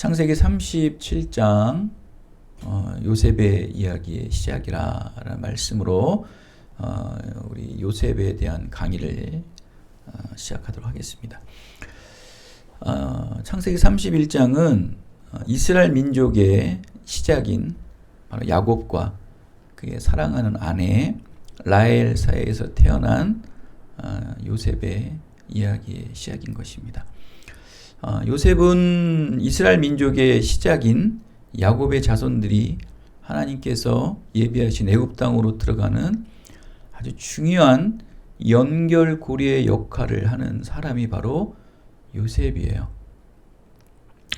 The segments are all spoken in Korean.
창세기 37장 요셉의 이야기의 시작이라는 말씀으로 우리 요셉에 대한 강의를 시작하도록 하겠습니다. 창세기 31장은 이스라엘 민족의 시작인 바로 야곱과 그의 사랑하는 아내 라헬 사이에서 태어난 요셉의 이야기의 시작인 것입니다. 요셉은 이스라엘 민족의 시작인 야곱의 자손들이 하나님께서 예비하신 애굽 땅으로 들어가는 아주 중요한 연결고리의 역할을 하는 사람이 바로 요셉이에요.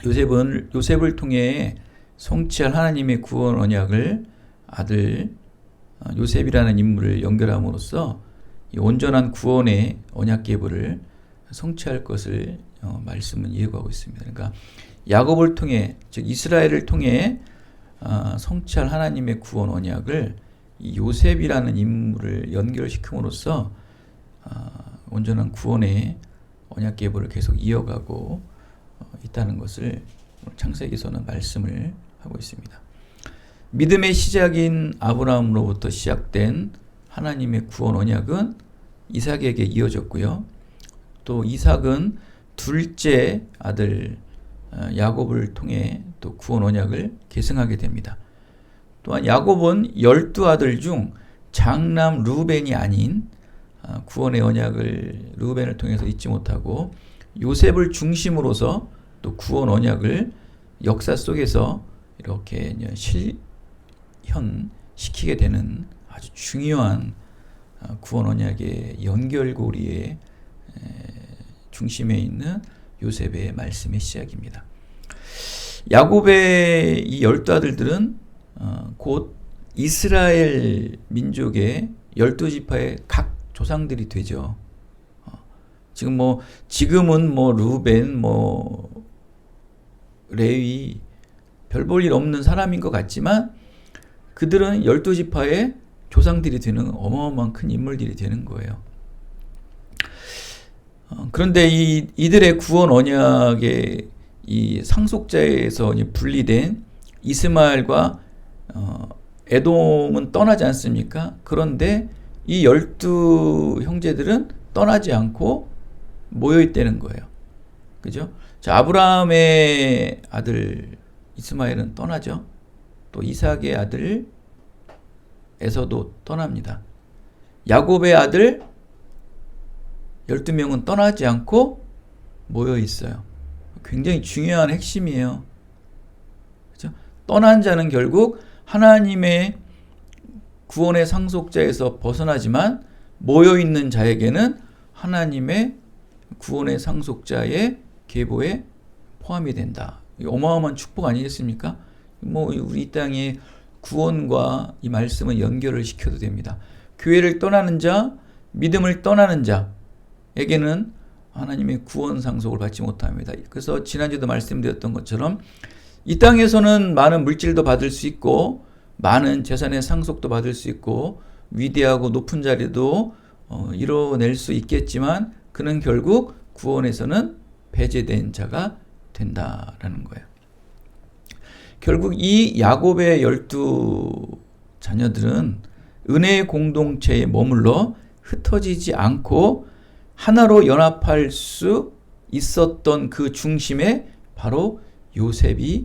요셉을 통해 성취할 하나님의 구원 언약을 아들 요셉이라는 인물을 연결함으로써 이 온전한 구원의 언약 계보를 성취할 것을 말씀은 예고하고 있습니다. 그러니까 야곱을 통해, 즉 이스라엘을 통해 성취할 하나님의 구원 언약을 이 요셉이라는 인물을 연결시킴으로써 온전한 구원의 언약 계보를 계속 이어가고 있다는 것을 창세기서는 말씀을 하고 있습니다. 믿음의 시작인 아브라함으로부터 시작된 하나님의 구원 언약은 이삭에게 이어졌고요. 또 이삭은 둘째 아들 야곱을 통해 또 구원 언약을 계승하게 됩니다. 또한 야곱은 12아들 중 장남 르우벤이 아닌 구원의 언약을 르우벤을 통해서 잊지 못하고 요셉을 중심으로서 또 구원 언약을 역사 속에서 이렇게 실현시키게 되는 아주 중요한 구원 언약의 연결고리의 중심에 있는 요셉의 말씀의 시작입니다. 야곱의 이 12아들들은 곧 이스라엘 민족의 12지파의 각 조상들이 되죠. 지금은 르우벤, 레위 별 볼 일 없는 사람인 것 같지만 그들은 12지파의 조상들이 되는 어마어마한 큰 인물들이 되는 거예요. 그런데 이들의 구원 언약의 이 상속자에서 분리된 이스마엘과 에돔은 떠나지 않습니까? 그런데 이 12형제들은 떠나지 않고 모여 있다는 거예요. 그죠? 자, 아브라함의 아들 이스마엘은 떠나죠. 또 이삭의 아들 에서도 떠납니다. 야곱의 아들 12명은 떠나지 않고 모여 있어요. 굉장히 중요한 핵심이에요. 그렇죠? 떠난 자는 결국 하나님의 구원의 상속자에서 벗어나지만 모여 있는 자에게는 하나님의 구원의 상속자의 계보에 포함이 된다. 어마어마한 축복 아니겠습니까? 우리 이 땅에 구원과 이 말씀은 연결을 시켜도 됩니다. 교회를 떠나는 자, 믿음을 떠나는 자에게는 하나님의 구원 상속을 받지 못합니다. 그래서 지난주에도 말씀드렸던 것처럼 이 땅에서는 많은 물질도 받을 수 있고 많은 재산의 상속도 받을 수 있고 위대하고 높은 자리도 이뤄낼 수 있겠지만 그는 결국 구원에서는 배제된 자가 된다라는 거예요. 결국 이 야곱의 12자녀들은 은혜의 공동체에 머물러 흩어지지 않고 하나로 연합할 수 있었던 그 중심에 바로 요셉이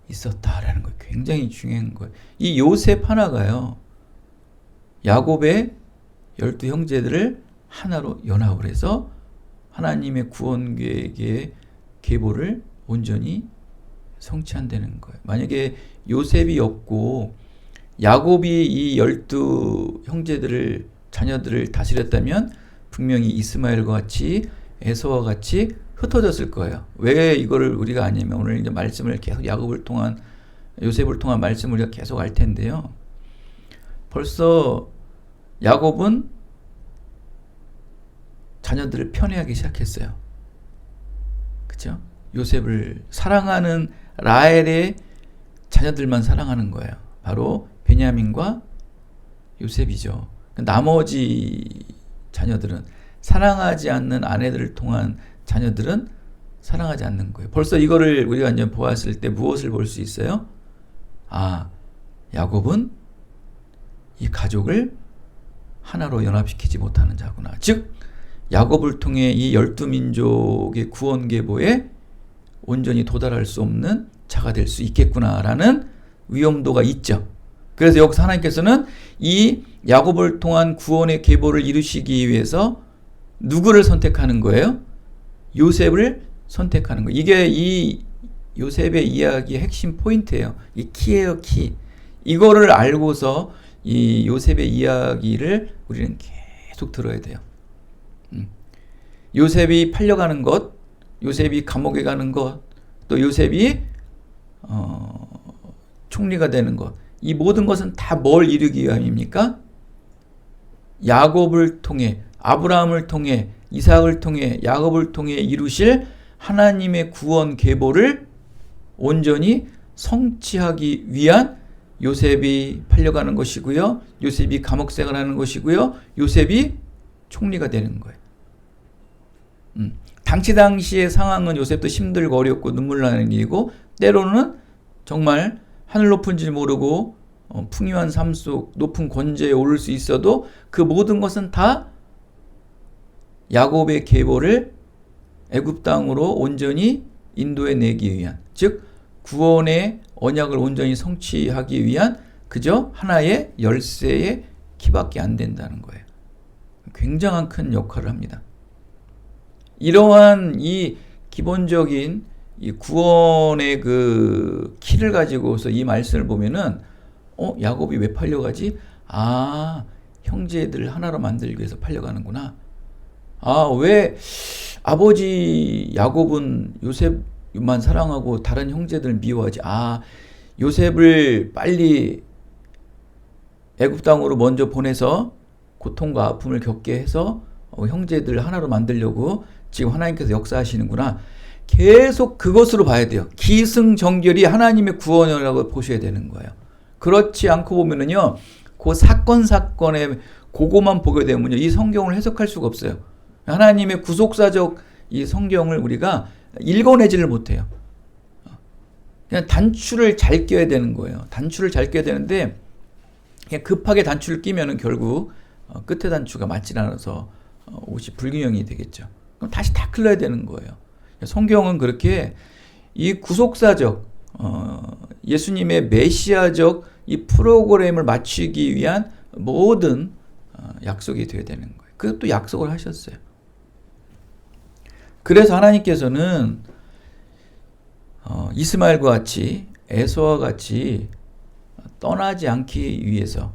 있었다라는 거예요. 굉장히 중요한 거예요. 이 요셉 하나가요, 야곱의 12형제들을 하나로 연합을 해서 하나님의 구원 계획의 계보를 온전히 성취한다는 거예요. 만약에 요셉이 없고 야곱이 이 12형제들을 자녀들을 다스렸다면 분명히 이스마엘과 같이 에서와 같이 흩어졌을 거예요. 왜 이거를 우리가 아냐면 오늘 이제 말씀을 계속 요셉을 통한 말씀을 우리가 계속 알 텐데요. 벌써 야곱은 자녀들을 편애하기 시작했어요. 그렇죠? 요셉을 사랑하는 라헬의 자녀들만 사랑하는 거예요. 바로 베냐민과 요셉이죠. 나머지 자녀들은 사랑하지 않는 아내들을 통한 자녀들은 사랑하지 않는 거예요. 벌써 이거를 우리가 이제 보았을 때 무엇을 볼 수 있어요? 아, 야곱은 이 가족을 하나로 연합시키지 못하는 자구나. 즉 야곱을 통해 이 12민족의 구원 계보에 온전히 도달할 수 없는 자가 될 수 있겠구나라는 위험도가 있죠. 그래서 여기서 하나님께서는 이 야곱을 통한 구원의 계보를 이루시기 위해서 누구를 선택하는 거예요? 요셉을 선택하는 거예요. 이게 이 요셉의 이야기의 핵심 포인트예요. 이 키예요, 키. 이거를 알고서 이 요셉의 이야기를 우리는 계속 들어야 돼요. 요셉이 팔려가는 것, 요셉이 감옥에 가는 것, 또 요셉이 총리가 되는 것, 이 모든 것은 다 뭘 이루기 위함입니까? 야곱을 통해, 아브라함을 통해, 이삭을 통해, 야곱을 통해 이루실 하나님의 구원 계보를 온전히 성취하기 위한 요셉이 팔려가는 것이고요. 요셉이 감옥 생활하는 것이고요. 요셉이 총리가 되는 거예요. 당시의 상황은 요셉도 힘들고 어렵고 눈물 나는 일이고 때로는 정말 하늘 높은 줄 모르고 풍요한 삶 속 높은 권제에 오를 수 있어도 그 모든 것은 다 야곱의 계보를 애굽 땅으로 온전히 인도해 내기 위한, 즉 구원의 언약을 온전히 성취하기 위한 그저 하나의 열쇠의 키밖에 안 된다는 거예요. 굉장한 큰 역할을 합니다. 이러한 이 기본적인 이 구원의 그 키를 가지고서 이 말씀을 보면은 야곱이 왜 팔려가지? 아, 형제들 하나로 만들기 위해서 팔려가는구나. 아, 왜 아버지 야곱은 요셉만 사랑하고 다른 형제들 미워하지? 아, 요셉을 빨리 애굽 땅으로 먼저 보내서 고통과 아픔을 겪게 해서 형제들 하나로 만들려고 지금 하나님께서 역사하시는구나. 계속 그것으로 봐야 돼요. 기승전결이 하나님의 구원이라고 보셔야 되는 거예요. 그렇지 않고 보면은요, 그 사건에 그거만 보게 되면요, 이 성경을 해석할 수가 없어요. 하나님의 구속사적 이 성경을 우리가 읽어내지를 못해요. 그냥 단추를 잘 껴야 되는 거예요. 단추를 잘 껴야 되는데 그냥 급하게 단추를 끼면은 결국 끝에 단추가 맞지 않아서 옷이 불균형이 되겠죠. 그럼 다시 다 클러야 되는 거예요. 성경은 그렇게 이 구속사적 예수님의 메시아적 이 프로그램을 맞추기 위한 모든 약속이 되어야 되는 거예요. 그것도 약속을 하셨어요. 그래서 하나님께서는 이스마엘과 같이 에서와 같이 떠나지 않기 위해서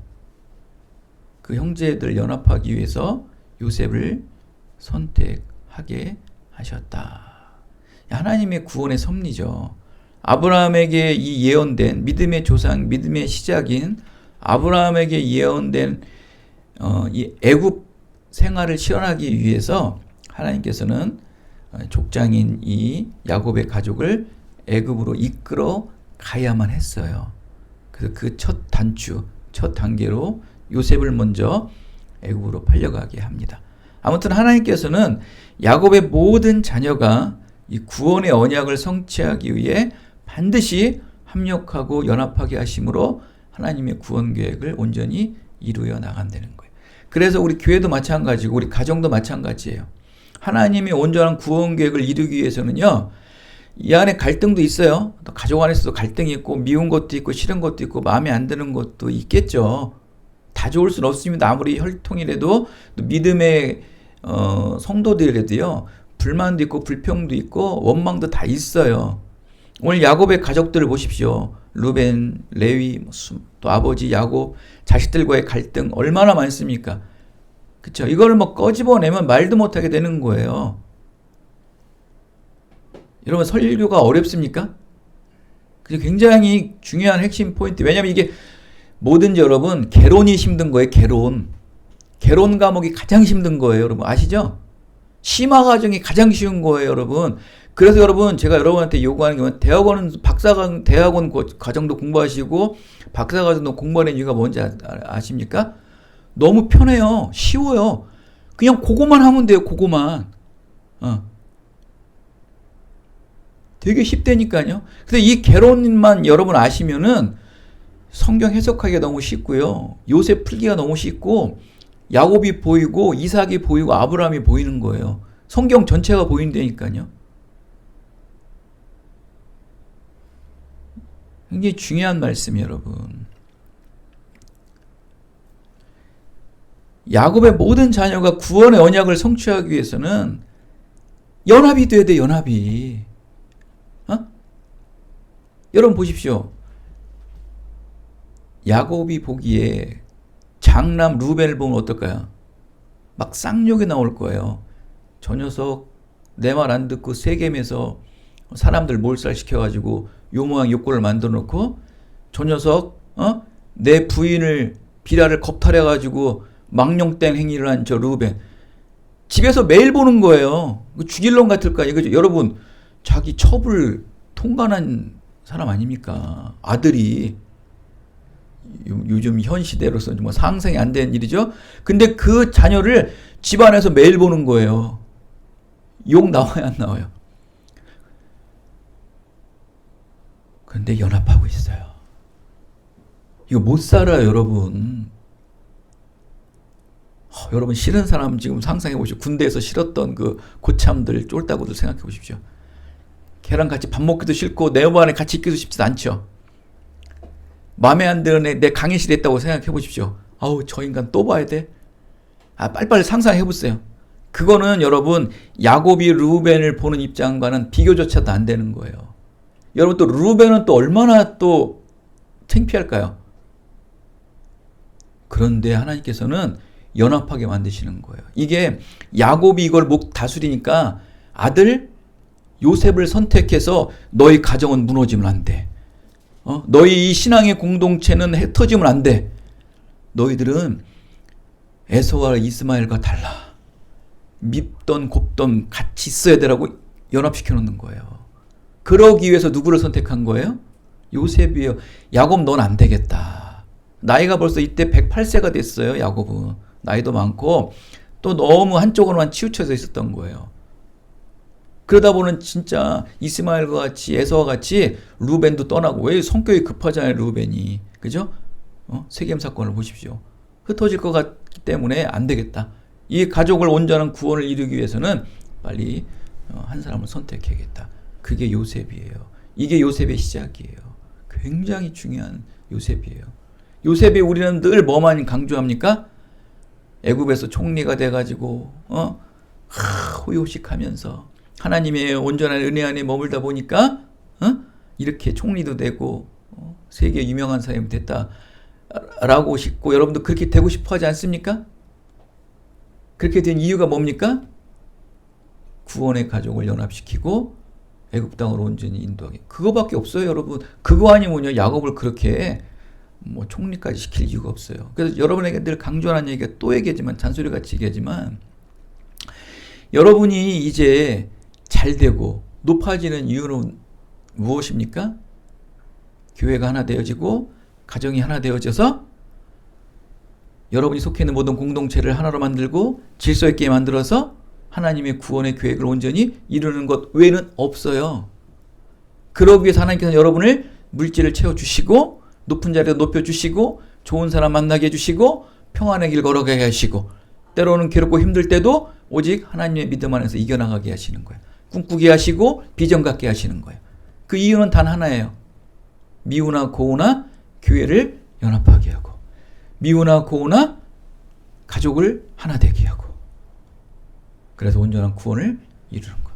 그 형제들 연합하기 위해서 요셉을 선택하게 하셨다. 하나님의 구원의 섭리죠. 아브라함에게 이 예언된 믿음의 조상, 믿음의 시작인 아브라함에게 예언된 이 애굽 생활을 실현하기 위해서 하나님께서는 족장인 이 야곱의 가족을 애굽으로 이끌어 가야만 했어요. 그래서 그 첫 단추, 첫 단계로 요셉을 먼저 애굽으로 팔려가게 합니다. 아무튼 하나님께서는 야곱의 모든 자녀가 이 구원의 언약을 성취하기 위해 반드시 합력하고 연합하게 하심으로 하나님의 구원 계획을 온전히 이루어 나간다는 거예요. 그래서 우리 교회도 마찬가지고 우리 가정도 마찬가지예요. 하나님의 온전한 구원 계획을 이루기 위해서는요, 이 안에 갈등도 있어요. 가족 안에서도 갈등이 있고 미운 것도 있고 싫은 것도 있고 마음에 안 드는 것도 있겠죠. 다 좋을 수는 없습니다. 아무리 혈통이라도 또 믿음의 성도들이라도요, 불만도 있고 불평도 있고 원망도 다 있어요. 오늘 야곱의 가족들을 보십시오. 루벤, 레위, 또 아버지 야곱, 자식들과의 갈등 얼마나 많습니까? 그쵸? 이걸 뭐 꺼집어내면 말도 못하게 되는 거예요. 여러분, 설교가 어렵습니까? 굉장히 중요한 핵심 포인트. 왜냐면 이게 뭐든지 여러분, 개론이 힘든 거예요. 개론 과목이 가장 힘든 거예요. 여러분 아시죠? 심화 과정이 가장 쉬운 거예요, 여러분. 그래서 여러분, 제가 여러분한테 요구하는 게 대학원 과정도 공부하시고 박사 과정도 공부하는 이유가 뭔지 아십니까? 너무 편해요. 쉬워요. 그냥 그거만 하면 돼요. 그거만. 되게 쉽다니까요. 근데 이 개론만 여러분 아시면은 성경 해석하기가 너무 쉽고요. 요셉 풀기가 너무 쉽고 야곱이 보이고 이삭이 보이고 아브라함이 보이는 거예요. 성경 전체가 보인다니까요. 굉장히 중요한 말씀이에요, 여러분. 야곱의 모든 자녀가 구원의 언약을 성취하기 위해서는 연합이 돼야 돼, 연합이. 여러분 보십시오. 야곱이 보기에 장남 루벤을 보면 어떨까요? 막 쌍욕이 나올 거예요. 저 녀석 내 말 안 듣고 세겜에서 사람들 몰살시켜가지고 요모양 욕골을 만들어 놓고 저 녀석 내 부인을 비라를 겁탈해가지고 망령된 행위를 한 저 루벤 집에서 매일 보는 거예요. 죽일 놈 같을 거 아니에요. 그죠? 여러분 자기 첩을 통관한 사람 아닙니까? 아들이 요즘 현 시대로서 뭐 상상이 안 되는 일이죠. 근데 그 자녀를 집안에서 매일 보는 거예요. 욕 나와요, 안 나와요? 근데 연합하고 있어요. 이거 못 살아요, 여러분. 여러분 싫은 사람 지금 상상해 보십시오. 군대에서 싫었던 그 고참들, 쫄따구들 생각해 보십시오. 걔랑 같이 밥 먹기도 싫고 내 방 안에 같이 있기도 쉽지 않죠. 마음에 안 드는 내 강의실에 있다고 생각해 보십시오. 아우 저 인간 또 봐야 돼? 빨리빨리 상상해 보세요. 그거는 여러분 야곱이 루벤을 보는 입장과는 비교조차도 안 되는 거예요. 여러분 또 루벤은 또 얼마나 또 창피할까요? 그런데 하나님께서는 연합하게 만드시는 거예요. 이게 야곱이 이걸 목 다스리니까 아들 요셉을 선택해서 너희 가정은 무너지면 안 돼. 너희 이 신앙의 공동체는 흩어지면 안 돼. 너희들은 에서와 이스마엘과 달라. 밉던 곱던 같이 있어야 되라고 연합시켜 놓는 거예요. 그러기 위해서 누구를 선택한 거예요? 요셉이에요. 야곱 넌 안 되겠다. 나이가 벌써 이때 108세가 됐어요. 야곱은. 나이도 많고 또 너무 한쪽으로만 치우쳐져 있었던 거예요. 그러다 보는 진짜 이스마엘과 같이 에서와 같이 루벤도 떠나고 왜 성격이 급하잖아요. 루벤이. 그죠? 세겜 사건을 보십시오. 흩어질 것 같기 때문에 안 되겠다. 이 가족을 온전한 구원을 이루기 위해서는 빨리 한 사람을 선택해야겠다. 그게 요셉이에요. 이게 요셉의 시작이에요. 굉장히 중요한 요셉이에요. 요셉이 우리는 늘 뭐만 강조합니까? 애굽에서 총리가 돼가지고 호요식하면서 하나님의 온전한 은혜 안에 머물다 보니까 이렇게 총리도 되고 세계 유명한 사람이 됐다라고 싶고 여러분도 그렇게 되고 싶어 하지 않습니까? 그렇게 된 이유가 뭡니까? 구원의 가족을 연합시키고 애굽 땅으로 온전히 인도하게. 그거밖에 없어요, 여러분. 그거 아니면요 야곱을 그렇게 뭐 총리까지 시킬 이유가 없어요. 그래서 여러분에게 늘 강조하는 얘기가 또 얘기하지만 잔소리같이 얘기하지만 여러분이 이제 잘 되고 높아지는 이유는 무엇입니까? 교회가 하나 되어지고 가정이 하나 되어져서 여러분이 속해 있는 모든 공동체를 하나로 만들고 질서 있게 만들어서 하나님의 구원의 계획을 온전히 이루는 것 외에는 없어요. 그러기 위해서 하나님께서 여러분을 물질을 채워주시고 높은 자리에 높여주시고 좋은 사람 만나게 해주시고 평안의 길 걸어가게 하시고 때로는 괴롭고 힘들 때도 오직 하나님의 믿음 안에서 이겨나가게 하시는 거예요. 꿈꾸게 하시고 비전 갖게 하시는 거예요. 그 이유는 단 하나예요. 미우나 고우나 교회를 연합하게 하고 미우나 고우나 가족을 하나 되게 하고 그래서 온전한 구원을 이루는 것.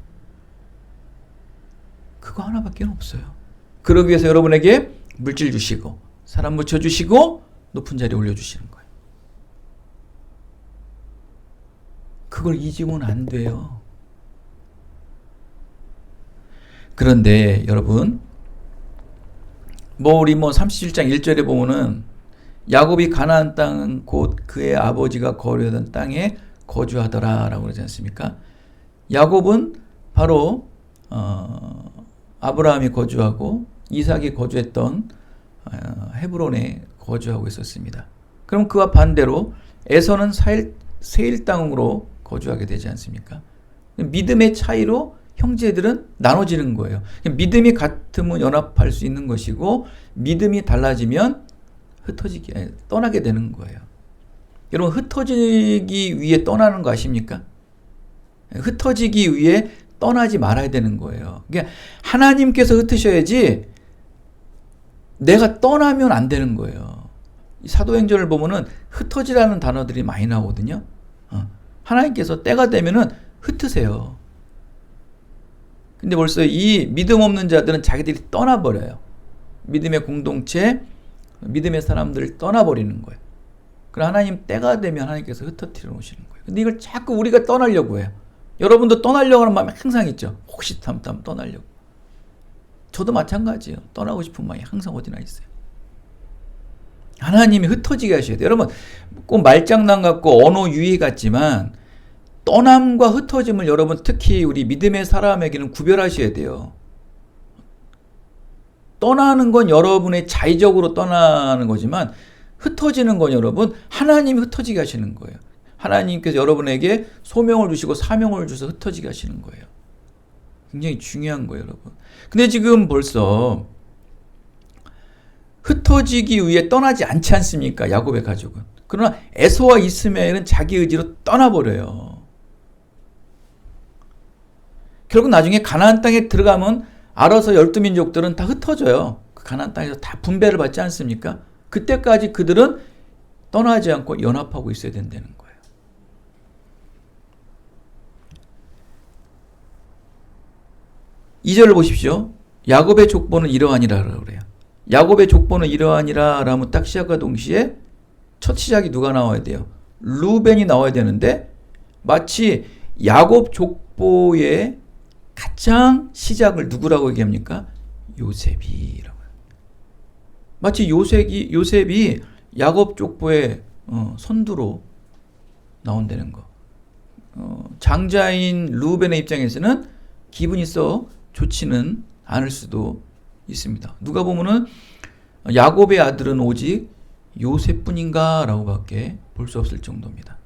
그거 하나밖에 없어요. 그러기 위해서 여러분에게 물질 주시고 사람 붙여주시고 높은 자리에 올려주시는 거예요. 그걸 잊으면 안 돼요. 그런데 여러분 우리 37장 1절에 보면은 야곱이 가나안 땅 곧 그의 아버지가 거류하던 땅에 거주하더라라고 그러지 않습니까? 야곱은 바로 아브라함이 거주하고 이삭이 거주했던 헤브론에 거주하고 있었습니다. 그럼 그와 반대로 에서는 세일 땅으로 거주하게 되지 않습니까? 믿음의 차이로 형제들은 나눠지는 거예요. 믿음이 같으면 연합할 수 있는 것이고 믿음이 달라지면 떠나게 되는 거예요. 여러분 흩어지기 위해 떠나는 거 아십니까? 흩어지기 위해 떠나지 말아야 되는 거예요. 그러니까 하나님께서 흩으셔야지 내가 떠나면 안 되는 거예요. 사도행전을 보면은 흩어지라는 단어들이 많이 나오거든요. 하나님께서 때가 되면은 흩으세요. 근데 벌써 이 믿음 없는 자들은 자기들이 떠나버려요. 믿음의 공동체, 믿음의 사람들을 떠나버리는 거예요. 그럼 하나님 때가 되면 하나님께서 흩어뜨려 놓으시는 거예요. 근데 이걸 자꾸 우리가 떠나려고 해요. 여러분도 떠나려고 하는 마음이 항상 있죠. 혹시 떠나려고. 저도 마찬가지예요. 떠나고 싶은 마음이 항상 어디나 있어요. 하나님이 흩어지게 하셔야 돼요. 여러분 꼭 말장난 같고 언어 유희 같지만 떠남과 흩어짐을 여러분 특히 우리 믿음의 사람에게는 구별하셔야 돼요. 떠나는 건 여러분의 자의적으로 떠나는 거지만 흩어지는 건 여러분 하나님이 흩어지게 하시는 거예요. 하나님께서 여러분에게 소명을 주시고 사명을 주셔서 흩어지게 하시는 거예요. 굉장히 중요한 거예요, 여러분. 근데 지금 벌써 흩어지기 위해 떠나지 않지 않습니까? 야곱의 가족은. 그러나 에서와 이스마엘은 자기 의지로 떠나버려요. 결국 나중에 가나안 땅에 들어가면 알아서 12민족들은 다 흩어져요. 그 가나안 땅에서 다 분배를 받지 않습니까? 그때까지 그들은 떠나지 않고 연합하고 있어야 된다는 거예요. 이 절을 보십시오. 야곱의 족보는 이러하니라 그래요. 야곱의 족보는 이러하니라 라면 딱 시작과 동시에 첫 시작이 누가 나와야 돼요? 루벤이 나와야 되는데 마치 야곱 족보의 가장 시작을 누구라고 얘기합니까? 요셉이라고. 마치 요셉이 야곱 족보의 선두로 나온다는 거. 장자인 루벤의 입장에서는 기분이 썩 좋지는 않을 수도 있습니다. 누가 보면은 야곱의 아들은 오직 요셉뿐인가 라고 밖에 볼 수 없을 정도입니다.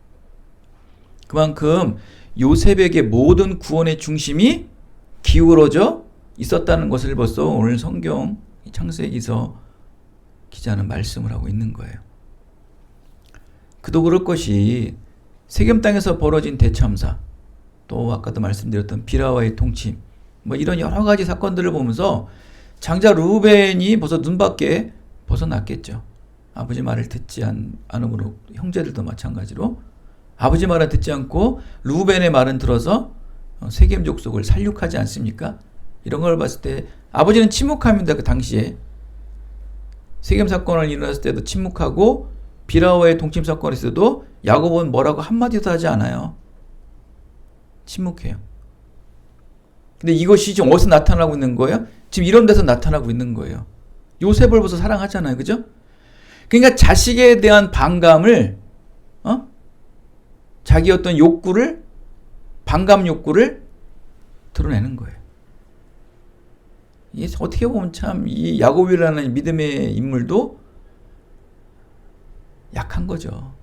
그만큼 요셉에게 모든 구원의 중심이 기울어져 있었다는 것을 벌써 오늘 성경 창세기서 기자는 말씀을 하고 있는 거예요. 그도 그럴 것이 세겜 땅에서 벌어진 대참사, 또 아까도 말씀드렸던 비라와의 통침, 뭐 이런 여러 가지 사건들을 보면서 장자 루벤이 벌써 눈밖에 벗어났겠죠. 아버지 말을 듣지 않으므로 형제들도 마찬가지로 아버지 말을 듣지 않고 루벤의 말은 들어서 세겜 족속을 살육하지 않습니까? 이런 걸 봤을 때 아버지는 침묵합니다. 그 당시에 세겜 사건을 일어났을 때도 침묵하고 비라와의 동침 사건이 있어도 야곱은 뭐라고 한마디도 하지 않아요. 침묵해요. 근데 이것이 지금 어디서 나타나고 있는 거예요? 지금 이런 데서 나타나고 있는 거예요. 요셉을 벌써 사랑하잖아요. 그죠? 그러니까 자식에 대한 반감을 자기 어떤 욕구를 반감 욕구를 드러내는 거예요. 이게 어떻게 보면 참 이 야곱이라는 믿음의 인물도 약한 거죠.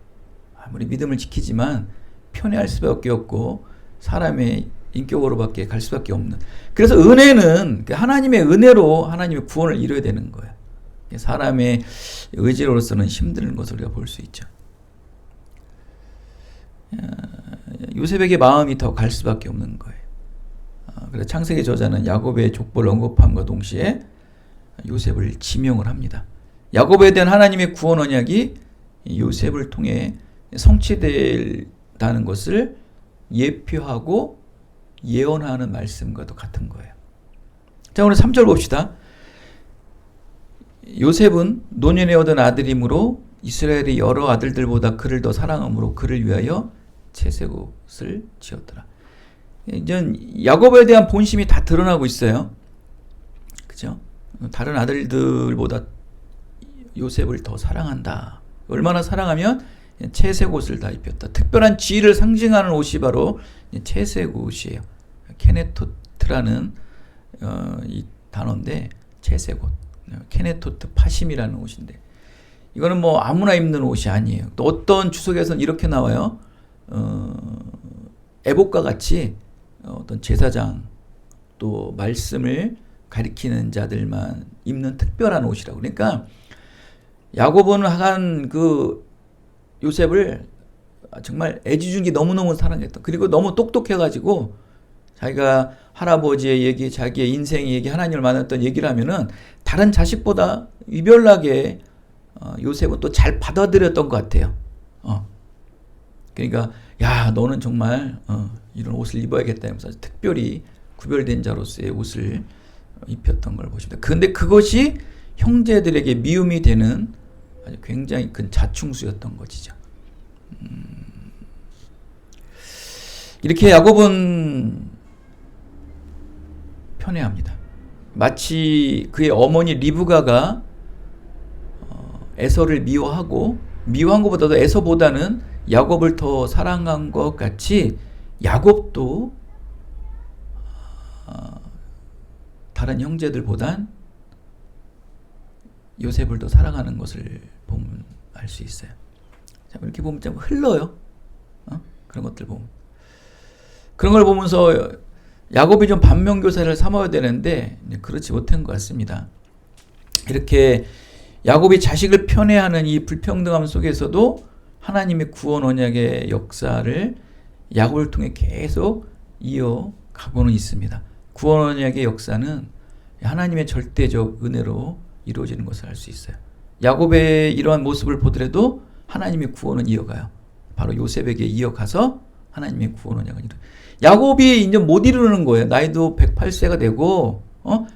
아무리 믿음을 지키지만 편애할 수밖에 없고 사람의 인격으로밖에 갈 수밖에 없는. 그래서 은혜는 하나님의 은혜로 하나님의 구원을 이루어야 되는 거예요. 사람의 의지로서는 힘든 것을 우리가 볼 수 있죠. 요셉에게 마음이 더 갈 수밖에 없는 거예요. 그래서 창세기 저자는 야곱의 족보를 언급함과 동시에 요셉을 지명을 합니다. 야곱에 대한 하나님의 구원 언약이 요셉을 통해 성취된다는 것을 예표하고 예언하는 말씀과도 같은 거예요. 자, 오늘 3절 봅시다. 요셉은 노년에 얻은 아들이므로 이스라엘의 여러 아들들보다 그를 더 사랑함으로 그를 위하여 채색옷을 지었더라. 이제 야곱에 대한 본심이 다 드러나고 있어요. 그죠? 다른 아들들보다 요셉을 더 사랑한다. 얼마나 사랑하면 채색옷을 다 입혔다. 특별한 지위를 상징하는 옷이 바로 채색옷이에요. 케네토트라는 이 단어인데 채색옷. 케네토트 파심이라는 옷인데 이거는 뭐 아무나 입는 옷이 아니에요. 또 어떤 주석에서는 이렇게 나와요. 에봇과 같이 어떤 제사장 또 말씀을 가리키는 자들만 입는 특별한 옷이라고. 그러니까 야곱은 한 그 요셉을 정말 애지중지 너무너무 사랑했던, 그리고 너무 똑똑해가지고 자기가 할아버지의 얘기, 자기의 인생 얘기, 하나님을 만났던 얘기를 하면은 다른 자식보다 유별나게 요셉은 또 잘 받아들였던 것 같아요. 그러니까 야, 너는 정말 이런 옷을 입어야겠다 하면서 특별히 구별된 자로서의 옷을 입혔던 걸 보십니다. 근데 그것이 형제들에게 미움이 되는 아주 굉장히 큰 자충수였던 것이죠. 이렇게 야곱은 편애합니다. 마치 그의 어머니 리브가가 에서를 미워한 것보다도 에서보다는 야곱을 더 사랑한 것 같이 야곱도 다른 형제들보단 요셉을 더 사랑하는 것을 보면 알 수 있어요. 자, 이렇게 보면 좀 흘러요. 그런 것들 보면. 그런 걸 보면서 야곱이 좀 반면교사를 삼아야 되는데 그렇지 못한 것 같습니다. 이렇게 야곱이 자식을 편애하는 이 불평등함 속에서도 하나님의 구원 언약의 역사를 야곱을 통해 계속 이어가고는 있습니다. 구원 언약의 역사는 하나님의 절대적 은혜로 이루어지는 것을 알 수 있어요. 야곱의 이러한 모습을 보더라도 하나님의 구원은 이어가요. 바로 요셉에게 이어가서 하나님의 구원 언약은 이루어요. 야곱이 이제 못 이루는 거예요. 나이도 108세가 되고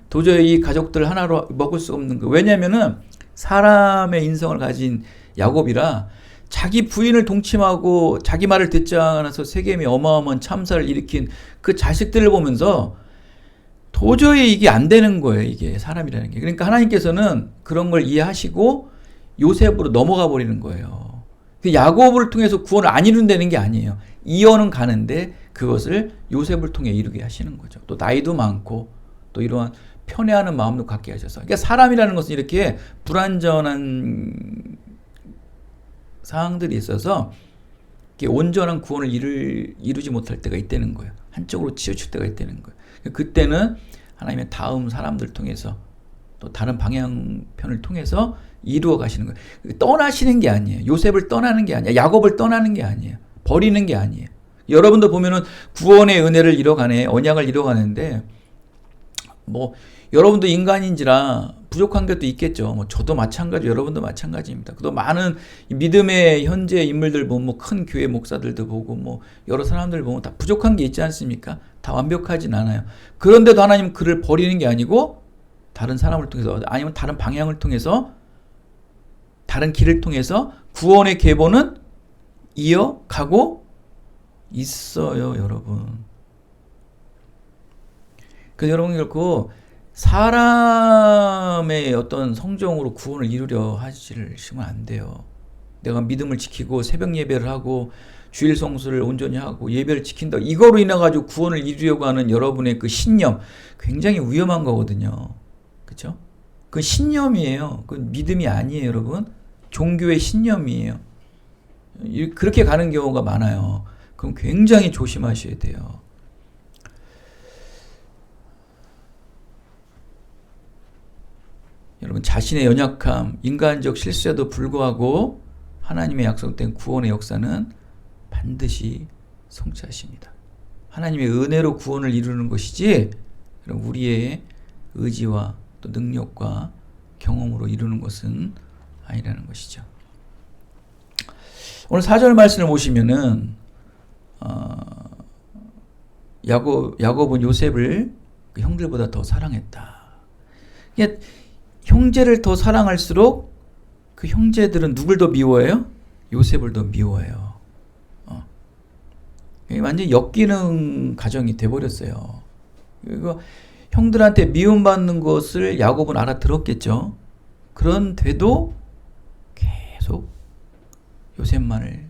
도저히 이 가족들 하나로 먹을 수 없는 거예요. 왜냐하면은 사람의 인성을 가진 야곱이라 자기 부인을 동침하고 자기 말을 듣지 않아서 세겜이 어마어마한 참사를 일으킨 그 자식들을 보면서 도저히 이게 안 되는 거예요. 이게 사람이라는 게. 그러니까 하나님께서는 그런 걸 이해하시고 요셉으로 넘어가 버리는 거예요. 야곱을 통해서 구원을 안 이룬다는 게 아니에요. 이어는 가는데 그것을 요셉을 통해 이루게 하시는 거죠. 또 나이도 많고 또 이러한 편애하는 마음도 갖게 하셔서. 그러니까 사람이라는 것은 이렇게 불완전한 상황들이 있어서 온전한 구원을 이루지 못할 때가 있다는 거예요. 한쪽으로 치우칠 때가 있다는 거예요. 그때는 하나님의 다음 사람들 통해서 또 다른 방향편을 통해서 이루어 가시는 거예요. 떠나시는 게 아니에요. 요셉을 떠나는 게 아니에요. 야곱을 떠나는 게 아니에요. 버리는 게 아니에요. 여러분도 보면은 구원의 은혜를 이뤄가네, 언약을 이뤄가는데 뭐 여러분도 인간인지라 부족한 것도 있겠죠. 뭐 저도 마찬가지, 여러분도 마찬가지입니다. 또 많은 믿음의 현재 인물들 보면 뭐 큰 교회 목사들도 보고 뭐 여러 사람들 보면 다 부족한 게 있지 않습니까? 다 완벽하진 않아요. 그런데도 하나님은 그를 버리는 게 아니고 다른 사람을 통해서 아니면 다른 방향을 통해서 다른 길을 통해서 구원의 계보는 이어가고 있어요, 여러분. 그래서 여러분 결코 사람의 어떤 성정으로 구원을 이루려 하시면 안 돼요. 내가 믿음을 지키고 새벽 예배를 하고 주일 성수를 온전히 하고 예배를 지킨다. 이거로 인해 가지고 구원을 이루려고 하는 여러분의 그 신념 굉장히 위험한 거거든요. 그렇죠? 그 신념이에요. 그 믿음이 아니에요, 여러분. 종교의 신념이에요. 그렇게 가는 경우가 많아요. 그럼 굉장히 조심하셔야 돼요. 여러분 자신의 연약함, 인간적 실수에도 불구하고 하나님의 약속된 구원의 역사는 반드시 성취하십니다. 하나님의 은혜로 구원을 이루는 것이지 우리의 의지와 또 능력과 경험으로 이루는 것은 아니라는 것이죠. 오늘 4절 말씀을 보시면은 야곱은 요셉을 그 형들보다 더 사랑했다. 그러니까 형제를 더 사랑할수록 그 형제들은 누굴 더 미워해요? 요셉을 더 미워해요. 완전히 엮이는 가정이 돼버렸어요. 그리고 형들한테 미움받는 것을 야곱은 알아들었겠죠. 그런데도 계속 요셉만을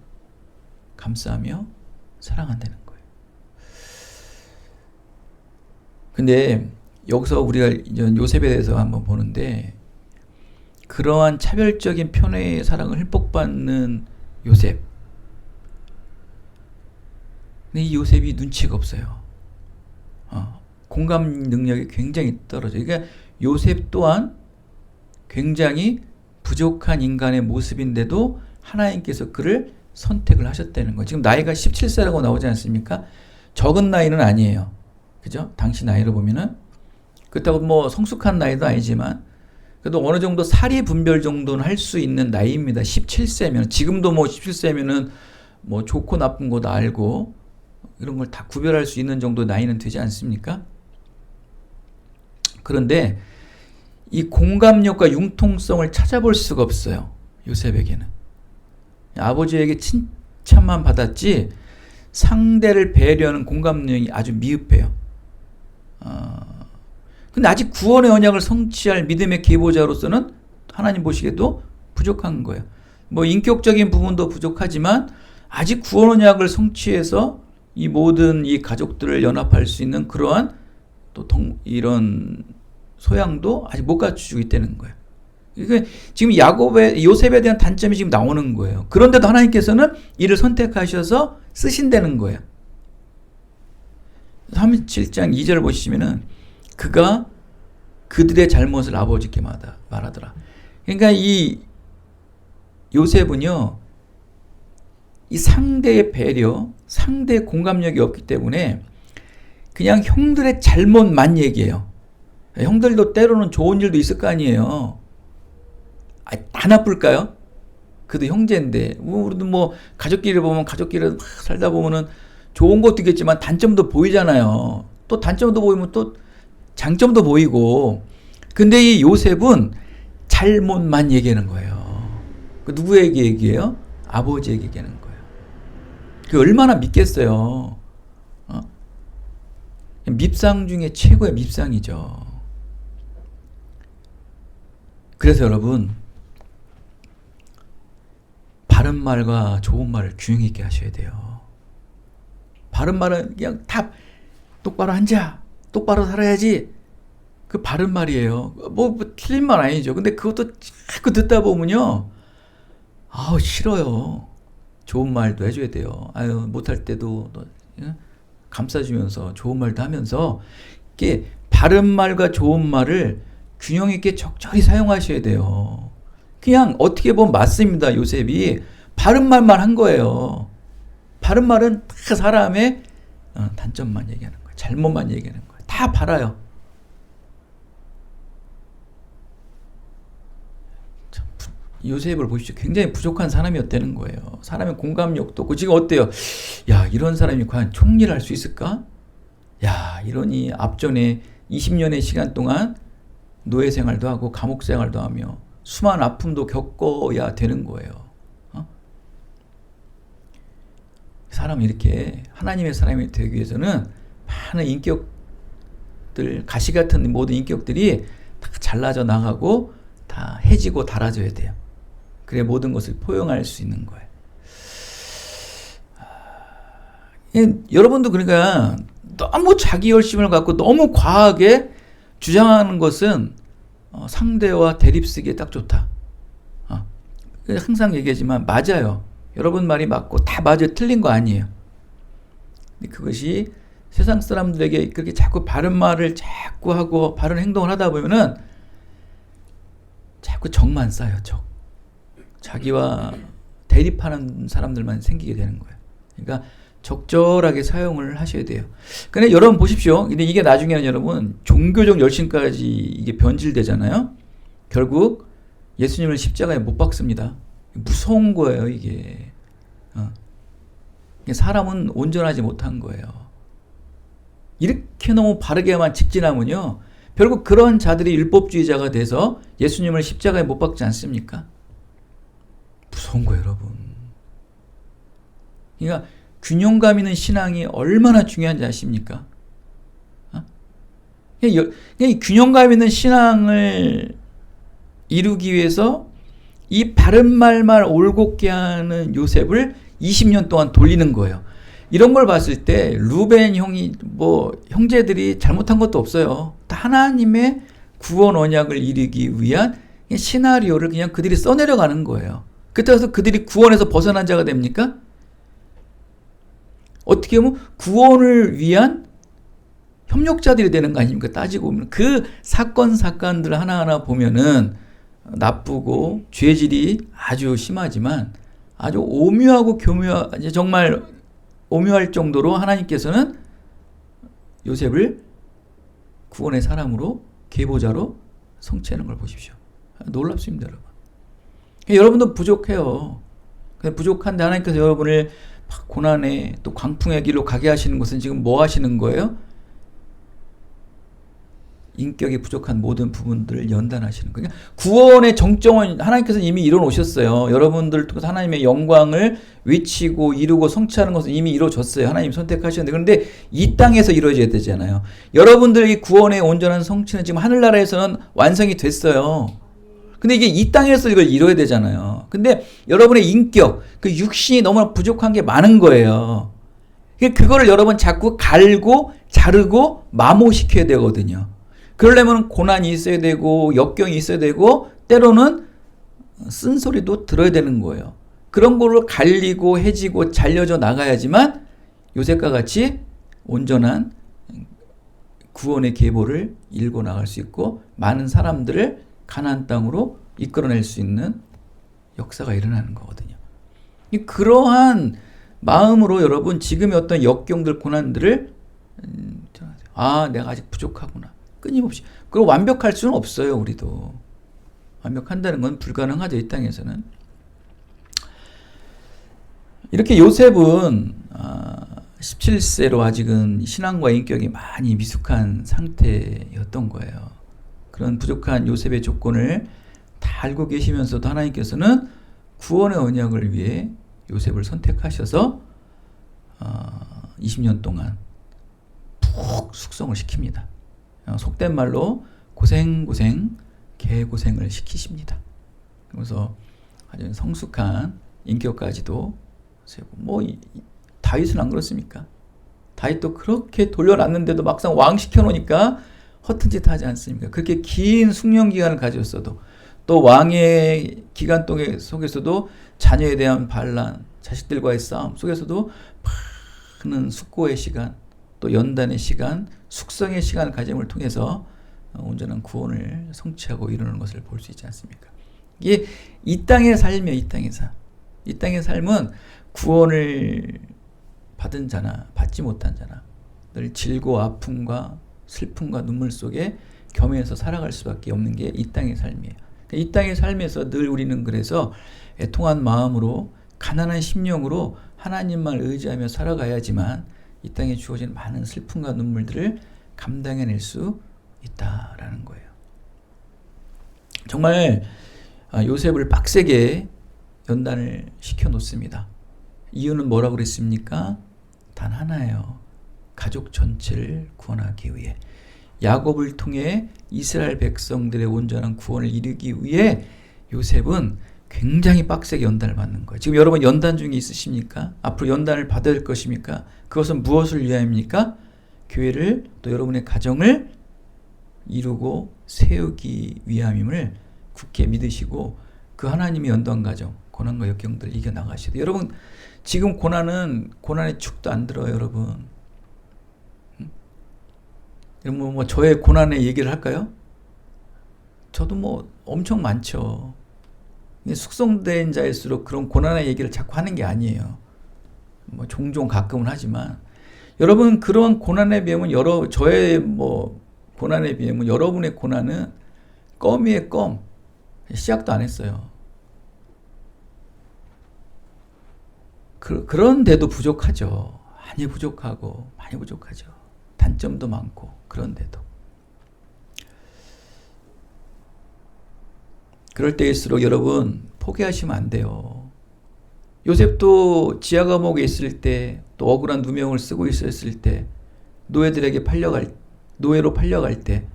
감싸며 사랑한다는 거예요. 근데 여기서 우리가 요셉에 대해서 한번 보는데 그러한 차별적인 편애의 사랑을 흠뻑받는 요셉. 근데 이 요셉이 눈치가 없어요. 공감 능력이 굉장히 떨어져요. 그러니까 요셉 또한 굉장히 부족한 인간의 모습인데도 하나님께서 그를 선택을 하셨다는 거예요. 지금 나이가 17세라고 나오지 않습니까? 적은 나이는 아니에요. 그죠? 당시 나이로 보면은. 그렇다고 뭐 성숙한 나이도 아니지만 그래도 어느 정도 사리 분별 정도는 할 수 있는 나이입니다. 17세면. 지금도 뭐 17세면은 뭐 좋고 나쁜 거 다 알고 이런 걸 다 구별할 수 있는 정도 나이는 되지 않습니까? 그런데 이 공감력과 융통성을 찾아볼 수가 없어요. 요셉에게는. 아버지에게 칭찬만 받았지 상대를 배려하는 공감력이 아주 미흡해요. 근데 아직 구원의 언약을 성취할 믿음의 계보자로서는 하나님 보시기에도 부족한 거예요. 뭐 인격적인 부분도 부족하지만 아직 구원 언약을 성취해서 이 모든 이 가족들을 연합할 수 있는 그러한 또 이런 소양도 아직 못 갖추고 있다는 거예요. 그러니까 지금 요셉에 대한 단점이 지금 나오는 거예요. 그런데도 하나님께서는 이를 선택하셔서 쓰신다는 거예요. 37장 2절 보시면은 그가 그들의 잘못을 아버지께 말하더라. 그러니까 이 요셉은요, 이 상대의 배려, 상대의 공감력이 없기 때문에 그냥 형들의 잘못만 얘기해요. 형들도 때로는 좋은 일도 있을 거 아니에요. 다 나쁠까요? 그래도 형제인데, 우리도 뭐 가족끼리 보면 가족끼리 살다 보면은 좋은 것도 있겠지만 단점도 보이잖아요. 또 단점도 보이면 또 장점도 보이고. 근데 이 요셉은 잘못만 얘기하는 거예요. 그 누구에게 얘기해요? 아버지에게 얘기하는 거예요. 그 얼마나 믿겠어요. 밉상 중에 최고의 밉상이죠. 그래서 여러분, 바른 말과 좋은 말을 균형 있게 하셔야 돼요. 바른 말은 그냥 다 똑바로 앉아, 똑바로 살아야지. 그 바른 말이에요. 뭐 틀린 말 아니죠. 근데 그것도 자꾸 듣다 보면요, 아우 싫어요. 좋은 말도 해줘야 돼요. 아유 못할 때도 감싸주면서 좋은 말도 하면서 이게 바른 말과 좋은 말을 균형 있게 적절히 사용하셔야 돼요. 그냥 어떻게 보면 맞습니다. 요셉이 바른 말만 한 거예요. 바른 말은 다 사람의 단점만 얘기하는 거예요. 잘못만 얘기하는 거예요. 다 바라요. 요셉을 보십시오. 굉장히 부족한 사람이었다는 거예요. 사람의 공감력도 없고. 지금 어때요? 야, 이런 사람이 과연 총리를 할 수 있을까? 야, 이러니 앞전에 20년의 시간 동안 노예 생활도 하고 감옥 생활도 하며 수많은 아픔도 겪어야 되는 거예요. 사람이 이렇게 하나님의 사람이 되기 위해서는 많은 인격들, 가시 같은 모든 인격들이 다 잘라져 나가고 다 해지고 달아져야 돼요. 그래 모든 것을 포용할 수 있는 거예요. 여러분도 그러니까 너무 자기 열심을 갖고 너무 과하게 주장하는 것은 상대와 대립쓰기에 딱 좋다. 항상 얘기하지만 맞아요. 여러분 말이 맞고 다 맞아요. 틀린 거 아니에요. 근데 그것이 세상 사람들에게 그렇게 자꾸 바른 말을 자꾸 하고 바른 행동을 하다 보면은 자꾸 적만 쌓여요. 적. 자기와 대립하는 사람들만 생기게 되는 거예요. 그러니까 적절하게 사용을 하셔야 돼요. 근데 여러분 보십시오. 근데 이게 나중에는 여러분 종교적 열심까지 이게 변질되잖아요. 결국 예수님을 십자가에 못 박습니다. 무서운 거예요, 이게. 사람은 온전하지 못한 거예요. 이렇게 너무 바르게만 직진하면요, 결국 그런 자들이 율법주의자가 돼서 예수님을 십자가에 못 박지 않습니까? 무서운 거예요, 여러분. 그러니까 균형감 있는 신앙이 얼마나 중요한지 아십니까? 그냥 균형감 있는 신앙을 이루기 위해서 이 바른 말만 올곧게 하는 요셉을 20년 동안 돌리는 거예요. 이런 걸 봤을 때 루벤 형이 뭐 형제들이 잘못한 것도 없어요. 다 하나님의 구원 언약을 이루기 위한 시나리오를 그냥 그들이 써내려가는 거예요. 그때서 그들이 구원에서 벗어난 자가 됩니까? 어떻게 보면 구원을 위한 협력자들이 되는 거 아닙니까? 따지고 보면 그 사건들 하나하나 보면은 나쁘고 죄질이 아주 심하지만 아주 오묘하고 교묘한, 정말 오묘할 정도로 하나님께서는 요셉을 구원의 사람으로, 계보자로 성취하는 걸 보십시오. 놀랍습니다, 여러분. 여러분도 부족해요. 부족한데 하나님께서 여러분을 고난의 또 광풍의 길로 가게 하시는 것은 지금 뭐 하시는 거예요? 인격이 부족한 모든 부분들을 연단하시는 거예요. 구원의 정점은 하나님께서 이미 이뤄 놓으셨어요. 여러분들 통해서 하나님의 영광을 외치고 이루고 성취하는 것은 이미 이루어졌어요. 하나님 선택하셨는데, 그런데 이 땅에서 이루어져야 되잖아요. 여러분들의 구원의 온전한 성취는 지금 하늘나라에서는 완성이 됐어요. 근데 이게 이 땅에서 이걸 이뤄야 되잖아요. 근데 여러분의 인격, 그 육신이 너무나 부족한 게 많은 거예요. 그거를 여러분 자꾸 갈고 자르고 마모시켜야 되거든요. 그러려면 고난이 있어야 되고 역경이 있어야 되고 때로는 쓴소리도 들어야 되는 거예요. 그런 걸로 갈리고 해지고 잘려져 나가야지만 요셉과 같이 온전한 구원의 계보를 일궈 나갈 수 있고 많은 사람들을 가나안 땅으로 이끌어낼 수 있는 역사가 일어나는 거거든요. 그러한 마음으로 여러분 지금의 어떤 역경들, 고난들을 내가 아직 부족하구나. 끊임없이. 그리고 완벽할 수는 없어요, 우리도. 완벽한다는 건 불가능하죠, 이 땅에서는. 이렇게 요셉은 17세로 아직은 신앙과 인격이 많이 미숙한 상태였던 거예요. 그런 부족한 요셉의 조건을 다 알고 계시면서도 하나님께서는 구원의 언약을 위해 요셉을 선택하셔서 20년 동안 푹 숙성을 시킵니다. 속된 말로 고생 개고생을 시키십니다. 그래서 아주 성숙한 인격까지도 세우고, 다윗은 안 그렇습니까? 다윗도 그렇게 돌려놨는데도 막상 왕 시켜놓으니까 허튼 짓 하지 않습니까? 그렇게 긴 숙련 기간을 가졌어도, 또 왕의 기간 속에서도 자녀에 대한 반란, 자식들과의 싸움 속에서도 많은 숙고의 시간, 또 연단의 시간, 숙성의 시간을 가짐을 통해서 온전한 구원을 성취하고 이루는 것을 볼 수 있지 않습니까? 이게 이 땅의 삶이에요. 이 땅의 삶. 이 땅의 삶은 구원을 받은 자나 받지 못한 자나 늘 질고 아픔과 슬픔과 눈물 속에 겸해서 살아갈 수밖에 없는 게 이 땅의 삶이에요. 이 땅의 삶에서 늘 우리는 그래서 애통한 마음으로, 가난한 심령으로 하나님만 의지하며 살아가야지만 이 땅에 주어진 많은 슬픔과 눈물들을 감당해낼 수 있다라는 거예요. 정말 요셉을 빡세게 연단을 시켜놓습니다. 이유는 뭐라고 그랬습니까? 단 하나예요. 가족 전체를 구원하기 위해, 야곱을 통해 이스라엘 백성들의 온전한 구원을 이루기 위해 요셉은 굉장히 빡세게 연단을 받는 거예요. 지금 여러분 연단 중에 있으십니까? 앞으로 연단을 받아야 될 것입니까? 그것은 무엇을 위함입니까? 교회를, 또 여러분의 가정을 이루고 세우기 위함임을 굳게 믿으시고 그 하나님의 연단 과정, 고난과 역경들을 이겨나가셔야 돼요. 여러분 지금 고난의 축도 안 들어요, 여러분. 여러분 저의 고난의 얘기를 할까요? 저도 엄청 많죠. 숙성된 자일수록 그런 고난의 얘기를 자꾸 하는 게 아니에요. 종종 가끔은 하지만, 여러분 그런 고난에 비하면 저의 고난에 비하면 여러분의 고난은 껌이에요, 껌. 시작도 안 했어요. 그런데도 부족하죠. 많이 부족하죠. 단점도 많고, 그런데도. 그럴 때일수록 여러분 포기하시면 안 돼요. 요셉도 지하 감옥에 있을 때, 또 억울한 누명을 쓰고 있었을 때, 노예들에게 노예로 팔려갈 때,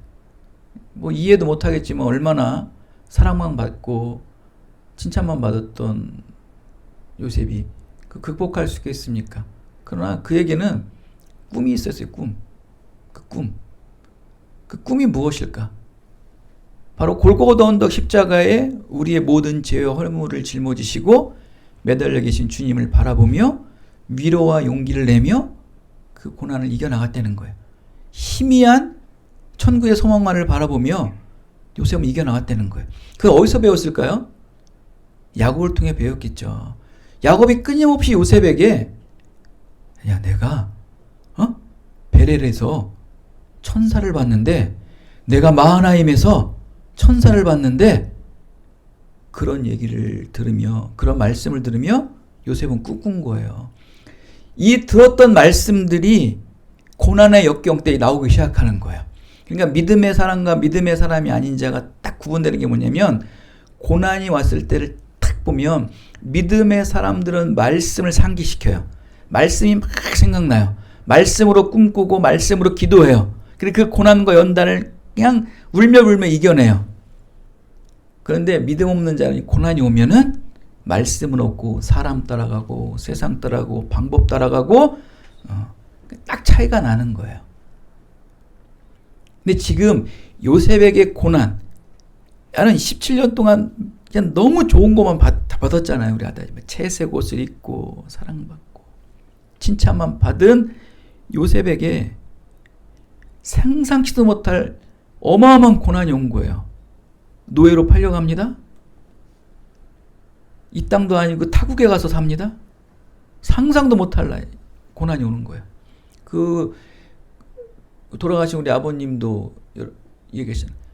이해도 못하겠지만 얼마나 사랑만 받고 칭찬만 받았던 요셉이 극복할 수 있겠습니까? 그러나 그에게는 꿈이 있었어요. 그 꿈이 무엇일까? 바로 골고다 언덕 십자가에 우리의 모든 죄와 허물을 짊어지시고 매달려 계신 주님을 바라보며 위로와 용기를 내며 그 고난을 이겨나갔다는 거예요. 희미한 천국의 소망만을 바라보며 요셉은 이겨나갔다는 거예요. 그 어디서 배웠을까요? 야곱을 통해 배웠겠죠. 야곱이 끊임없이 요셉에게 야 내가 베렐에서 천사를 봤는데 내가 마하나임에서 천사를 봤는데 그런 얘기를 들으며 그런 말씀을 들으며 요셉은 꿈꾼 거예요. 이 들었던 말씀들이 고난의 역경 때 나오기 시작하는 거예요. 그러니까 믿음의 사람과 믿음의 사람이 아닌 자가 딱 구분되는 게 뭐냐면 고난이 왔을 때를 딱 보면 믿음의 사람들은 말씀을 상기시켜요. 말씀이 막 생각나요. 말씀으로 꿈꾸고 말씀으로 기도해요. 그리고 그 고난과 연단을 그냥 울며 이겨내요. 그런데 믿음 없는 자는 고난이 오면은 말씀은 없고 사람 따라가고 세상 따라가고 방법 따라가고 딱 차이가 나는 거예요. 근데 지금 요셉에게 고난, 나는 17년 동안 그냥 너무 좋은 것만 받았잖아요. 우리 아들 채색 옷을 입고 사랑받고 칭찬만 받은 요셉에게 상상치도 못할 어마어마한 고난이 온 거예요. 노예로 팔려갑니다. 이 땅도 아니고 타국에 가서 삽니다. 상상도 못할 고난이 오는 거예요. 그 돌아가신 우리 아버님도 얘기하셨잖아요.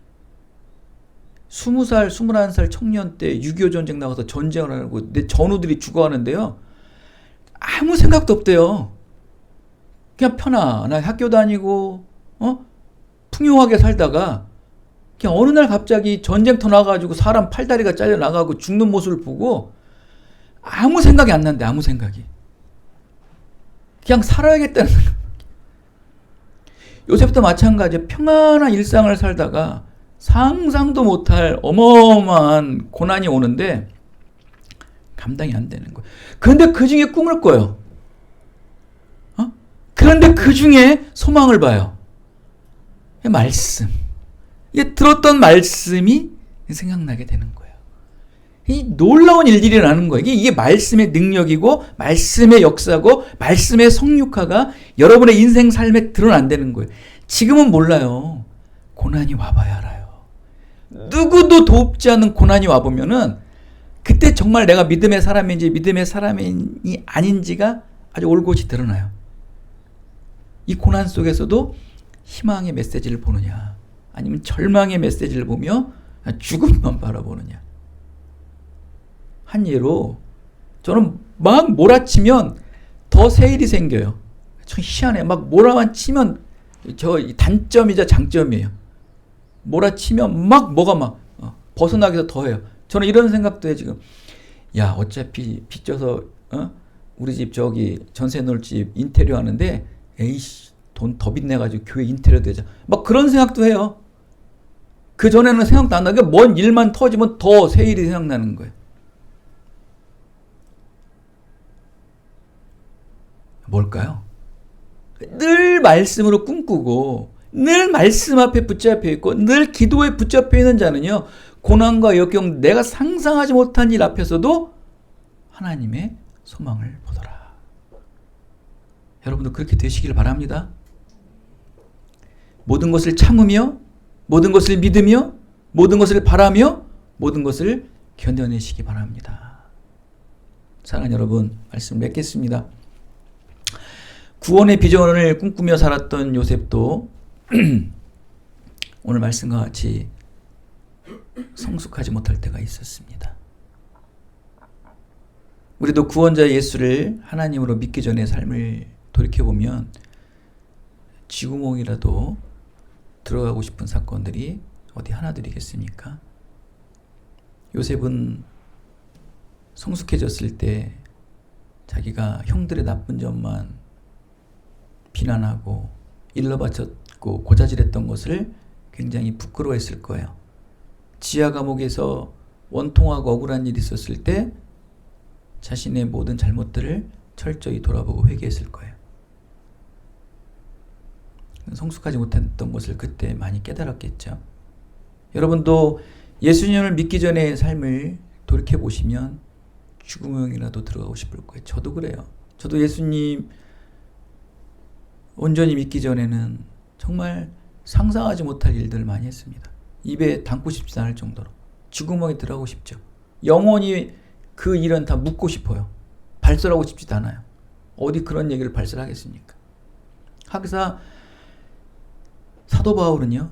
20살, 21살 청년 때 6.25 전쟁 나가서 전쟁을 하고 내 전우들이 죽어가는데요. 아무 생각도 없대요. 그냥 편안하게 학교 다니고 풍요하게 살다가 그냥 어느 날 갑자기 전쟁터 나가지고 사람 팔다리가 잘려 나가고 죽는 모습을 보고 아무 생각이 안 난대. 아무 생각이. 그냥 살아야겠다는 생각. 요셉도 마찬가지예요. 평안한 일상을 살다가 상상도 못할 어마어마한 고난이 오는데 감당이 안 되는 거예요. 그런데 그 중에 꿈을 꿔요. 그런데 그 중에 소망을 봐요. 말씀. 이게 들었던 말씀이 생각나게 되는 거예요. 이 놀라운 일들이 일어나는 거예요. 이게 말씀의 능력이고 말씀의 역사고 말씀의 성육화가 여러분의 인생 삶에 드러난다는 거예요. 지금은 몰라요. 고난이 와봐야 알아요. 누구도 돕지 않는 고난이 와보면은 그때 정말 내가 믿음의 사람인지 믿음의 사람이 아닌지가 아주 올곧이 드러나요. 이 고난 속에서도 희망의 메시지를 보느냐 아니면 절망의 메시지를 보며 죽음만 바라보느냐. 한 예로 저는 막 몰아치면 더 새 일이 생겨요. 참 희한해. 막 몰아만 치면 저 단점이자 장점이에요. 몰아치면 막 뭐가 막 벗어나기 위해서 더 해요. 저는 이런 생각도 해요. 지금 야 어차피 빚져서 우리 집 저기 전세 놓을 집 인테리어 하는데 에이씨 돈 더 빚내가지고 교회 인테리어 되자. 막 그런 생각도 해요. 그 전에는 생각도 안 나게 뭔 일만 터지면 더 새 일이 생각나는 거예요. 뭘까요? 늘 말씀으로 꿈꾸고 늘 말씀 앞에 붙잡혀 있고 늘 기도에 붙잡혀 있는 자는요. 고난과 역경 내가 상상하지 못한 일 앞에서도 하나님의 소망을 보더라. 여러분도 그렇게 되시길 바랍니다. 모든 것을 참으며 모든 것을 믿으며 모든 것을 바라며 모든 것을 견뎌내시기 바랍니다. 사랑하는 여러분, 말씀 맺겠습니다. 구원의 비전을 꿈꾸며 살았던 요셉도 오늘 말씀과 같이 성숙하지 못할 때가 있었습니다. 우리도 구원자 예수를 하나님으로 믿기 전의 삶을 돌이켜보면 쥐구멍이라도 들어가고 싶은 사건들이 어디 하나들이겠습니까? 요셉은 성숙해졌을 때 자기가 형들의 나쁜 점만 비난하고 일러바쳤고 고자질했던 것을 굉장히 부끄러워했을 거예요. 지하 감옥에서 원통하고 억울한 일이 있었을 때 자신의 모든 잘못들을 철저히 돌아보고 회개했을 거예요. 성숙하지 못했던 것을 그때 많이 깨달았겠죠. 여러분도 예수님을 믿기 전의 삶을 돌이켜보시면 죽음형이라도 들어가고 싶을 거예요. 저도 그래요. 저도 예수님 온전히 믿기 전에는 정말 상상하지 못할 일들을 많이 했습니다. 입에 담고 싶지 않을 정도로. 쥐구멍에 들어가고 싶죠. 영원히 그 일은 다 묻고 싶어요. 발설하고 싶지도 않아요. 어디 그런 얘기를 발설하겠습니까? 하기사 사도 바울은요,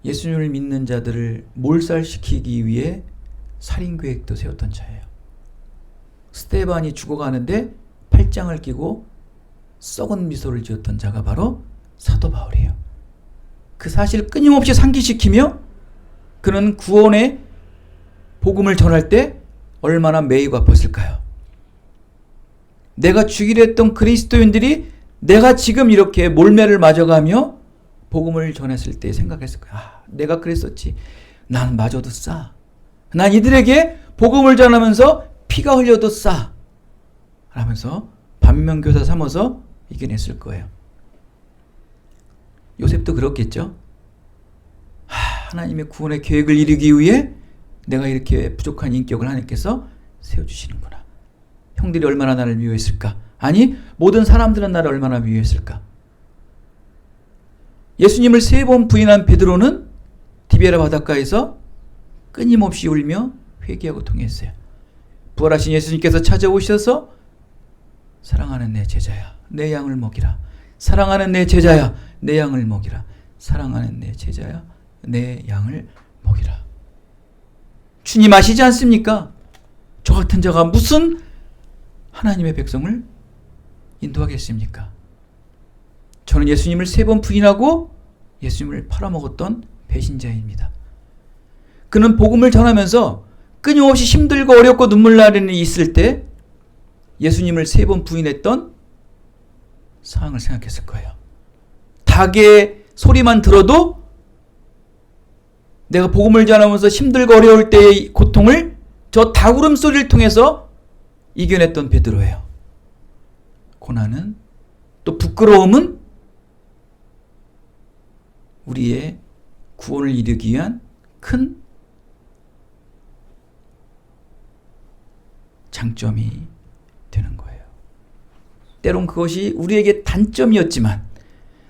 예수님을 믿는 자들을 몰살시키기 위해 살인계획도 세웠던 자예요. 스데반이 죽어가는데 팔짱을 끼고 썩은 미소를 지었던 자가 바로 사도 바울이에요. 그 사실을 끊임없이 상기시키며 그는 구원의 복음을 전할 때 얼마나 매이고 아팠을까요? 내가 죽이려 했던 그리스도인들이 내가 지금 이렇게 몰매를 맞아가며 복음을 전했을 때 생각했을 거야. 아, 내가 그랬었지. 난 맞아도 싸. 난 이들에게 복음을 전하면서 피가 흘려도 싸. 라면서 반면교사 삼아서 이겨냈을 거예요. 요셉도 그렇겠죠. 하나님의 구원의 계획을 이루기 위해 내가 이렇게 부족한 인격을 하나님께서 세워주시는구나. 형들이 얼마나 나를 미워했을까? 아니, 모든 사람들은 나를 얼마나 미워했을까? 예수님을 3번 부인한 베드로는 디베라 바닷가에서 끊임없이 울며 회개하고 통했어요. 부활하신 예수님께서 찾아오셔서 사랑하는 내 제자야, 내 양을 먹이라. 사랑하는 내 제자야, 내 양을 먹이라. 사랑하는 내 제자야, 내 양을 먹이라. 주님 아시지 않습니까? 저 같은 자가 무슨 하나님의 백성을 인도하겠습니까? 저는 예수님을 3번 부인하고 예수님을 팔아먹었던 배신자입니다. 그는 복음을 전하면서 끊임없이 힘들고 어렵고 눈물 나는 일이 있을 때 예수님을 3번 부인했던 상황을 생각했을 거예요. 닭의 소리만 들어도 내가 복음을 전하면서 힘들고 어려울 때의 고통을 저 닭 울음소리를 통해서 이겨냈던 베드로예요. 고난은, 또 부끄러움은 우리의 구원을 이루기 위한 큰 장점이 되는 거예요. 때론 그것이 우리에게 단점이었지만,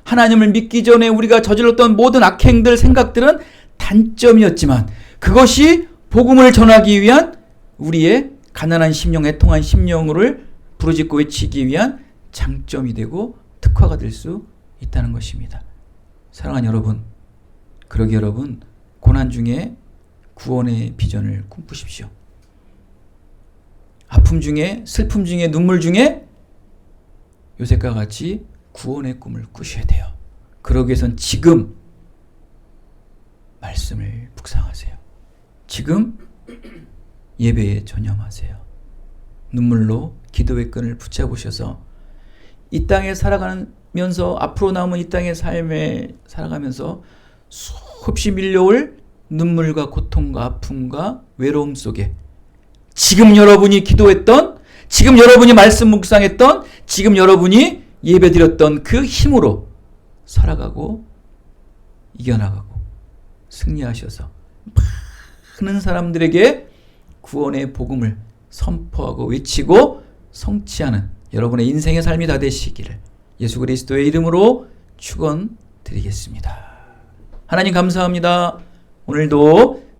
하나님을 믿기 전에 우리가 저질렀던 모든 악행들, 생각들은 단점이었지만, 그것이 복음을 전하기 위한 우리의 가난한 심령, 애통한 심령을 부르짖고 외치기 위한 장점이 되고 특화가 될 수 있다는 것입니다. 사랑하는 여러분, 그러기 여러분, 고난 중에 구원의 비전을 꿈꾸십시오. 아픔 중에, 슬픔 중에, 눈물 중에 요셉과 같이 구원의 꿈을 꾸셔야 돼요. 그러기 위해선 지금 말씀을 묵상하세요. 지금 예배에 전념하세요. 눈물로 기도의 끈을 붙잡으셔서 이 땅에 살아가면서, 앞으로 남은 이 땅의 삶에 살아가면서 수없이 밀려올 눈물과 고통과 아픔과 외로움 속에 지금 여러분이 기도했던, 지금 여러분이 말씀 묵상했던, 지금 여러분이 예배드렸던 그 힘으로 살아가고 이겨나가고 승리하셔서 많은 사람들에게 구원의 복음을 선포하고 외치고 성취하는 여러분의 인생의 삶이 다 되시기를 예수 그리스도의 이름으로 축원드리겠습니다. 하나님 감사합니다. 오늘도